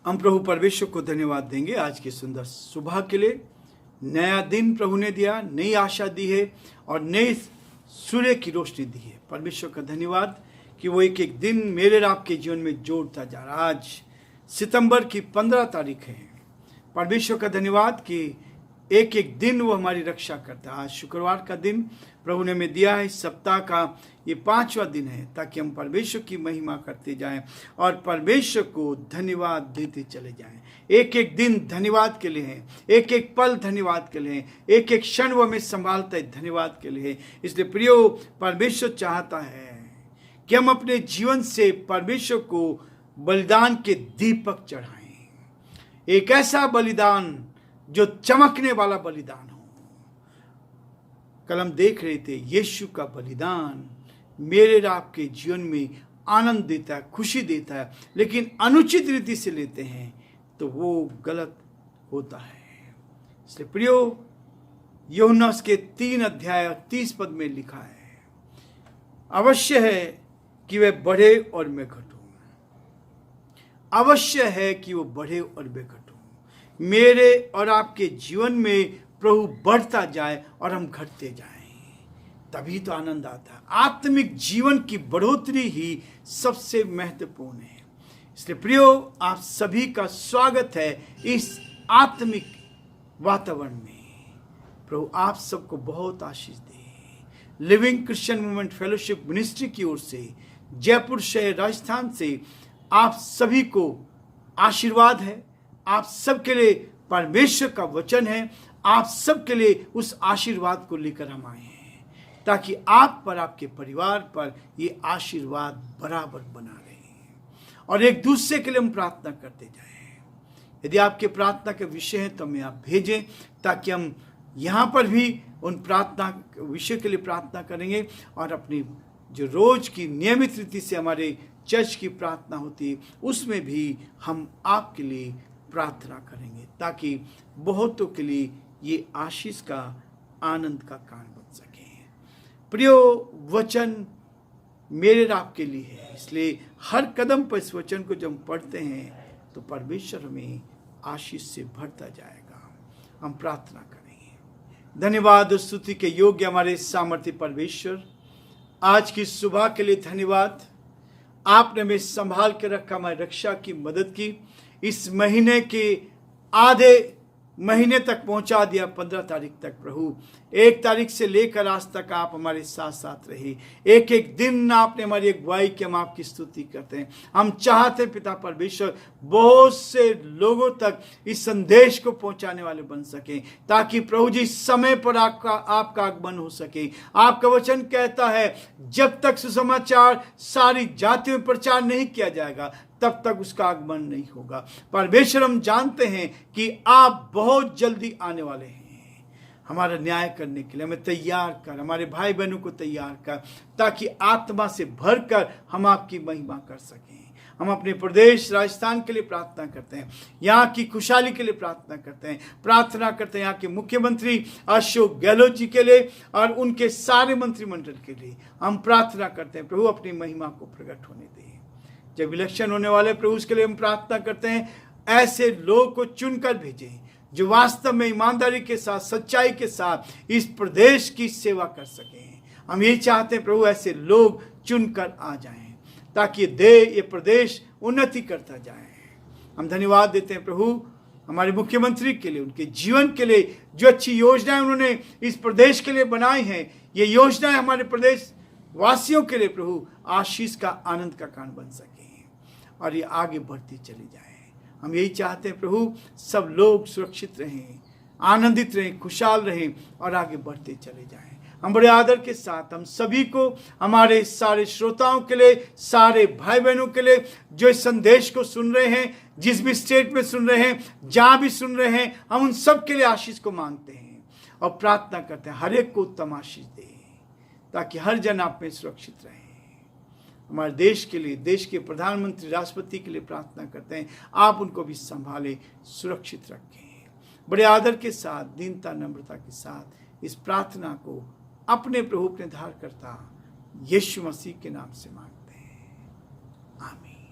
हम प्रभु परमेश्वर को धन्यवाद देंगे आज की सुंदर सुबह के लिए। नया दिन प्रभु ने दिया, नई आशा दी है और नई सूर्य की रोशनी दी है। परमेश्वर का धन्यवाद कि वो एक एक दिन मेरे और आपके जीवन में जोड़ता जा रहा। आज सितंबर की 15 तारीख है। परमेश्वर का धन्यवाद कि एक एक दिन वो हमारी रक्षा करता है। आज शुक्रवार का दिन प्रभु ने हमें दिया है। इस सप्ताह का ये 5वां दिन है ताकि हम परमेश्वर की महिमा करते जाएं और परमेश्वर को धन्यवाद देते चले जाएं। एक एक दिन धन्यवाद के लिए है, एक एक पल धन्यवाद के लिए है, एक एक क्षण वो हमें संभालता है धन्यवाद के लिए है। इसलिए प्रियो, परमेश्वर चाहता है कि हम अपने जीवन से परमेश्वर को बलिदान के दीपक चढ़ाएं। एक ऐसा बलिदान जो चमकने वाला बलिदान हो। कल हम देख रहे थे यीशु का बलिदान मेरे और आपके जीवन में आनंद देता है, खुशी देता है, लेकिन अनुचित रीति से लेते हैं तो वो गलत होता है। इसलिए प्रियो, यूहन्ना के 3 अध्याय और 30 पद में लिखा है, अवश्य है कि वह बढ़े और मैं घटूं। अवश्य है कि वो बढ़े और मैं घटूं। मेरे और आपके जीवन में प्रभु बढ़ता जाए और हम घटते जाएं, तभी तो आनंद आता है। आत्मिक जीवन की बढ़ोतरी ही सबसे महत्वपूर्ण है। इसलिए प्रियो, आप सभी का स्वागत है इस आत्मिक वातावरण में। प्रभु आप सबको बहुत आशीष दे। Living Christian movement fellowship ministry की ओर से जयपुर शहर राजस्थान से आप सभी को आशीर्वाद है। आप सबके लिए परमेश्वर का वचन है। आप सबके लिए उस आशीर्वाद को लेकर हम आए हैं ताकि आप पर, आपके परिवार पर ये आशीर्वाद बराबर बना रहे और एक दूसरे के लिए हम प्रार्थना करते जाएं। यदि आपके प्रार्थना के विषय हैं तो हमें आप भेजें ताकि हम यहाँ पर भी उन प्रार्थना विषय के लिए प्रार्थना करेंगे और अपनी जो रोज की नियमित रीति से हमारे चर्च की प्रार्थना होती है उसमें भी हम आपके लिए प्रार्थना करेंगे ताकि बहुतों के लिए ये आशीष का, आनंद का कारण बन सके। प्रियो, वचन मेरे और आपके लिए है, इसलिए हर कदम पर इस वचन को जब हम पढ़ते हैं तो परमेश्वर हमें आशीष से भरता जाएगा। हम प्रार्थना करेंगे। धन्यवाद और स्तुति के योग्य हमारे सामर्थ्य परमेश्वर, आज की सुबह के लिए धन्यवाद। आपने हमें संभाल के रखा, हमारी रक्षा की मदद की। इस महीने के आधे महीने तक पहुंचा दिया 15 तारीख तक। प्रभु 1 तारीख से लेकर आज तक आप हमारे साथ साथ रहे। एक एक दिन आपने हमारी अगुवाई की। हम आपकी स्तुति करते हैं। हम चाहते पिता परमेश्वर बहुत से लोगों तक इस संदेश को पहुंचाने वाले बन सके ताकि प्रभु जी समय पर आपका आगमन हो सके। आपका वचन कहता है जब तक सुसमाचार सारी जातियों में प्रचार नहीं किया जाएगा तब तक उसका आगमन नहीं होगा। परमेश्वर, हम जानते हैं कि आप बहुत जल्दी आने वाले हैं। हमारा न्याय करने के लिए हमें तैयार कर, हमारे भाई बहनों को तैयार कर ताकि आत्मा से भरकर हम आपकी महिमा कर सकें। हम अपने प्रदेश राजस्थान के लिए प्रार्थना करते हैं, यहाँ की खुशहाली के लिए प्रार्थना करते हैं। प्रार्थना करते हैं यहाँ के मुख्यमंत्री अशोक गहलोत जी के लिए और उनके सारे मंत्रिमंडल के लिए। हम प्रार्थना करते हैं प्रभु अपनी महिमा को प्रकट होने दें। जब इलेक्शन होने वाले प्रभु उसके लिए हम प्रार्थना करते हैं ऐसे लोग को चुनकर भेजें जो वास्तव में ईमानदारी के साथ, सच्चाई के साथ इस प्रदेश की सेवा कर सकें। हम ये चाहते हैं प्रभु ऐसे लोग चुनकर आ जाएं ताकि ये प्रदेश उन्नति करता जाए। हम धन्यवाद देते हैं प्रभु हमारे मुख्यमंत्री के लिए, उनके जीवन के लिए, जो अच्छी योजनाएं उन्होंने इस प्रदेश के लिए बनाई हैं। ये योजनाएं हमारे प्रदेश वासियों के लिए प्रभु आशीष का, आनंद का कारण बन सके और ये आगे बढ़ती चली जाए। हम यही चाहते हैं प्रभु सब लोग सुरक्षित रहें, आनंदित रहें, खुशहाल रहें और आगे बढ़ते चले जाएं। हम बड़े आदर के साथ हम सभी को, हमारे सारे श्रोताओं के लिए, सारे भाई बहनों के लिए जो इस संदेश को सुन रहे हैं, जिस भी स्टेट में सुन रहे हैं, जहाँ भी सुन रहे हैं, हम उन सब के लिए आशीष को मांगते हैं और प्रार्थना करते हैं हर एक को उत्तम आशीष दे ताकि हर जन आप में सुरक्षित रहे। हमारे देश के लिए, देश के प्रधानमंत्री, राष्ट्रपति के लिए प्रार्थना करते हैं आप उनको भी संभालें, सुरक्षित रखें। बड़े आदर के साथ, दीनता, नम्रता के साथ इस प्रार्थना को अपने प्रभु, अपने धारकर्ता यीशु मसीह के नाम से मांगते हैं। आमीन।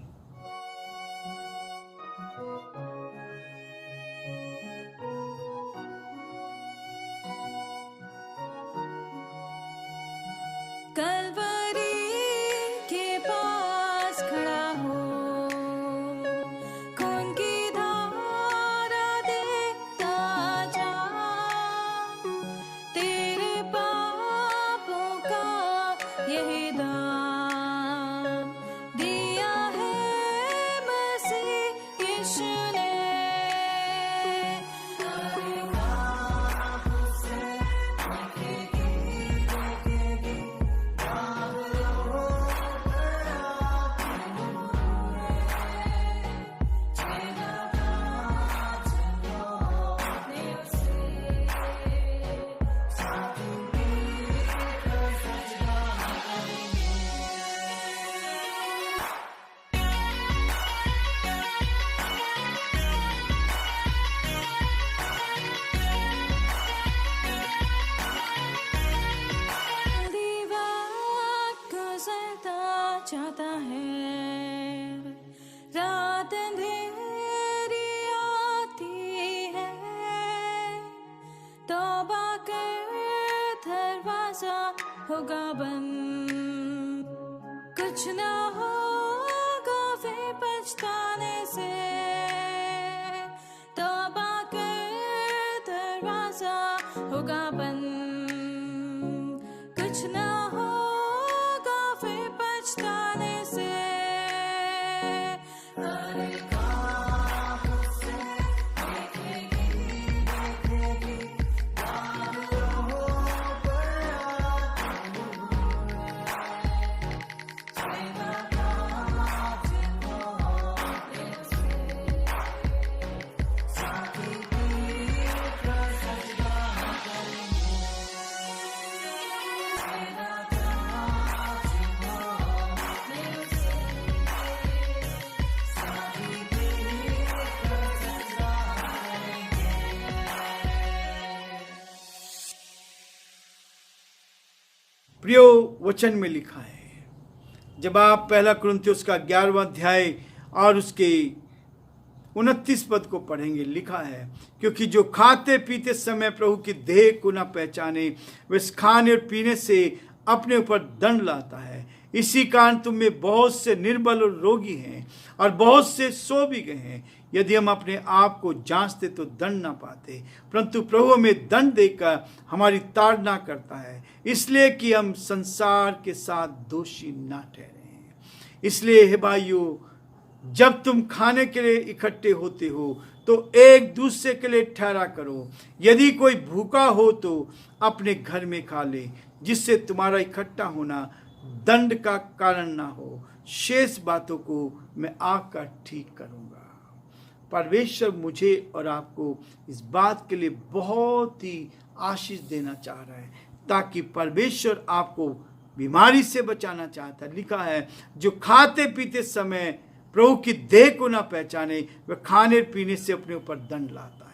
रात अंधेरी आती है, तौबा कर दरवाजा होगा बंद, कुछ ना होगा फिर पछताने से, तौबा कर दरवाजा होगा बंद, कुछ ना होगा फिर पछताने से। प्रियो, वचन में लिखा है, जब आप पहला कुरिन्थियों का 11वां अध्याय और उसके 29 पद को पढ़ेंगे, लिखा है, क्योंकि जो खाते पीते समय प्रभु की देह को न पहचाने, वे इस खाने और पीने से अपने ऊपर दंड लाता है। इसी कारण तुम में बहुत से निर्बल और रोगी हैं और बहुत से सो भी गए हैं। यदि हम अपने आप को जांचते तो दंड ना पाते, परंतु प्रभु हमें दंड देकर हमारी ताड़ना करता है, इसलिए कि हम संसार के साथ दोषी ना ठहरे। इसलिए हे भाइयों, जब तुम खाने के लिए इकट्ठे होते हो तो एक दूसरे के लिए ठहरा करो। यदि कोई भूखा हो तो अपने घर में खा ले, जिससे तुम्हारा इकट्ठा होना दंड का कारण ना हो। शेष बातों को मैं आकर ठीक करूंगा। परमेश्वर मुझे और आपको इस बात के लिए बहुत ही आशीष देना चाह रहा है, ताकि परमेश्वर आपको बीमारी से बचाना चाहता है। लिखा है, जो खाते पीते समय प्रभु की देह को ना पहचाने, वह खाने पीने से अपने ऊपर दंड लाता है।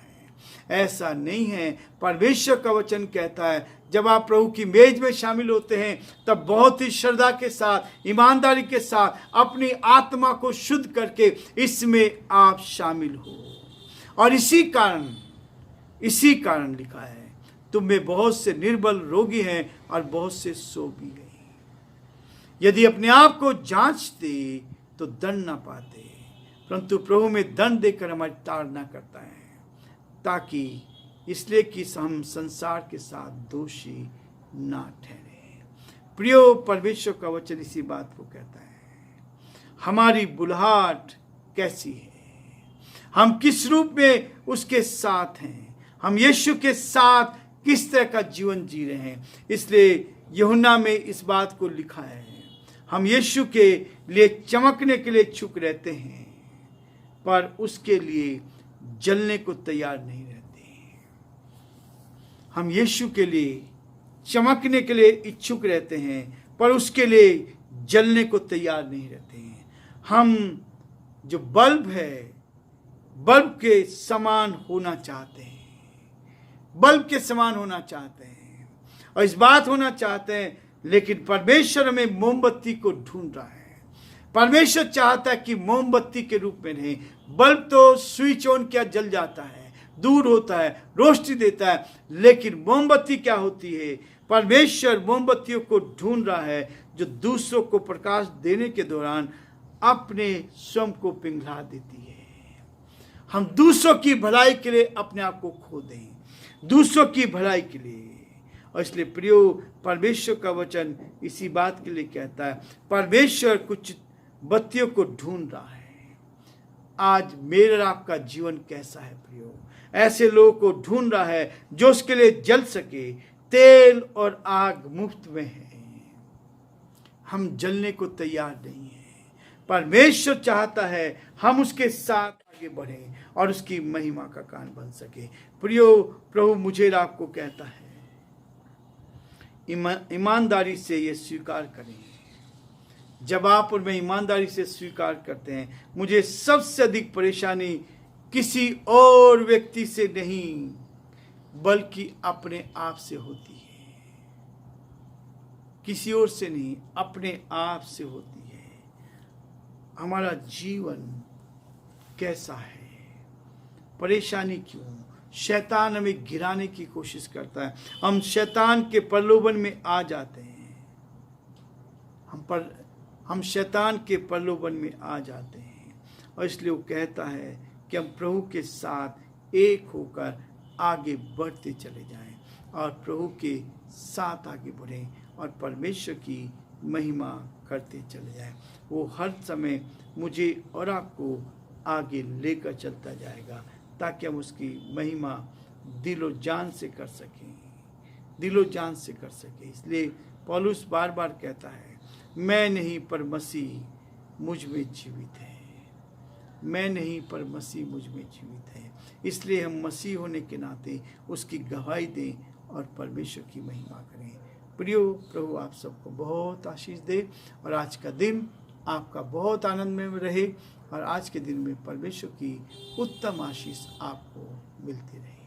ऐसा नहीं है। परमेश्वर का वचन कहता है, जब आप प्रभु की मेज में शामिल होते हैं तब बहुत ही श्रद्धा के साथ, ईमानदारी के साथ अपनी आत्मा को शुद्ध करके इसमें आप शामिल हो। और इसी कारण लिखा है, तुम में बहुत से निर्बल रोगी हैं और बहुत से सो भी गए। यदि अपने आप को जांचते तो दंड ना पाते, परंतु प्रभु में दंड देकर हमारी ताड़ना करता है, ताकि इसलिए कि हम संसार के साथ दोषी ना ठहरे। प्रियो, परमेश्वर का वचन इसी बात को कहता है। हमारी बुलाहट कैसी है, हम किस रूप में उसके साथ हैं, हम यीशु के साथ किस तरह का जीवन जी रहे हैं। इसलिए यूहन्ना में इस बात को लिखा है, हम यीशु के लिए चमकने के लिए इच्छुक रहते हैं, पर उसके लिए जलने को तैयार नहीं रहते। हम यीशु के लिए चमकने के लिए इच्छुक रहते हैं, पर उसके लिए जलने को तैयार नहीं रहते हैं। हम जो बल्ब है, बल्ब के समान होना चाहते हैं, बल्ब के समान होना चाहते हैं और इस बात होना चाहते हैं, लेकिन परमेश्वर हमें मोमबत्ती को ढूंढ रहा है। परमेश्वर चाहता है कि मोमबत्ती के रूप में रहे। बल्ब तो स्विच ऑन किया जल जाता है, दूर होता है, रोशनी देता है, लेकिन मोमबत्ती क्या होती है? परमेश्वर मोमबत्तियों को ढूंढ रहा है जो दूसरों को प्रकाश देने के दौरान अपने स्वयं को पिघला देती है। हम दूसरों की भलाई के लिए अपने आप को खो दें, दूसरों की भलाई के लिए। और इसलिए प्रियो, परमेश्वर का वचन इसी बात के लिए कहता है, परमेश्वर कुछ बत्तियों को ढूंढ रहा है। आज मेरा और आपका जीवन कैसा है प्रियो? ऐसे लोगों को ढूंढ रहा है जो उसके लिए जल सके। तेल और आग मुफ्त में है, हम जलने को तैयार नहीं है। परमेश्वर चाहता है हम उसके साथ आगे बढ़ें और उसकी महिमा का कारण बन सके। प्रियो, प्रभु मुझे और आपको कहता है, ईमानदारी से ये स्वीकार करें। जब आप और मैं ईमानदारी से स्वीकार करते हैं, मुझे सबसे अधिक परेशानी किसी और व्यक्ति से नहीं बल्कि अपने आप से होती है। किसी और से नहीं, अपने आप से होती है। हमारा जीवन कैसा है, परेशानी क्यों। शैतान हमें गिराने की कोशिश करता है, हम शैतान के प्रलोभन में आ जाते हैं, हम शैतान के प्रलोभन में आ जाते हैं। और इसलिए वो कहता है कि हम प्रभु के साथ एक होकर आगे बढ़ते चले जाएं और प्रभु के साथ आगे बढ़ें और परमेश्वर की महिमा करते चले जाएं। वो हर समय मुझे और आपको आगे लेकर चलता जाएगा ताकि हम उसकी महिमा दिलो जान से कर सकें, दिलो जान से कर सकें। इसलिए पौलुस बार बार कहता है, मैं नहीं पर मसीह मुझ में जीवित है, मैं नहीं पर मसीह मुझ में जीवित है। इसलिए हम मसीह होने के नाते उसकी गवाही दें और परमेश्वर की महिमा करें। प्रियो, प्रभु आप सबको बहुत आशीष दे और आज का दिन आपका बहुत आनंदमय रहे और आज के दिन में परमेश्वर की उत्तम आशीष आपको मिलती रहे।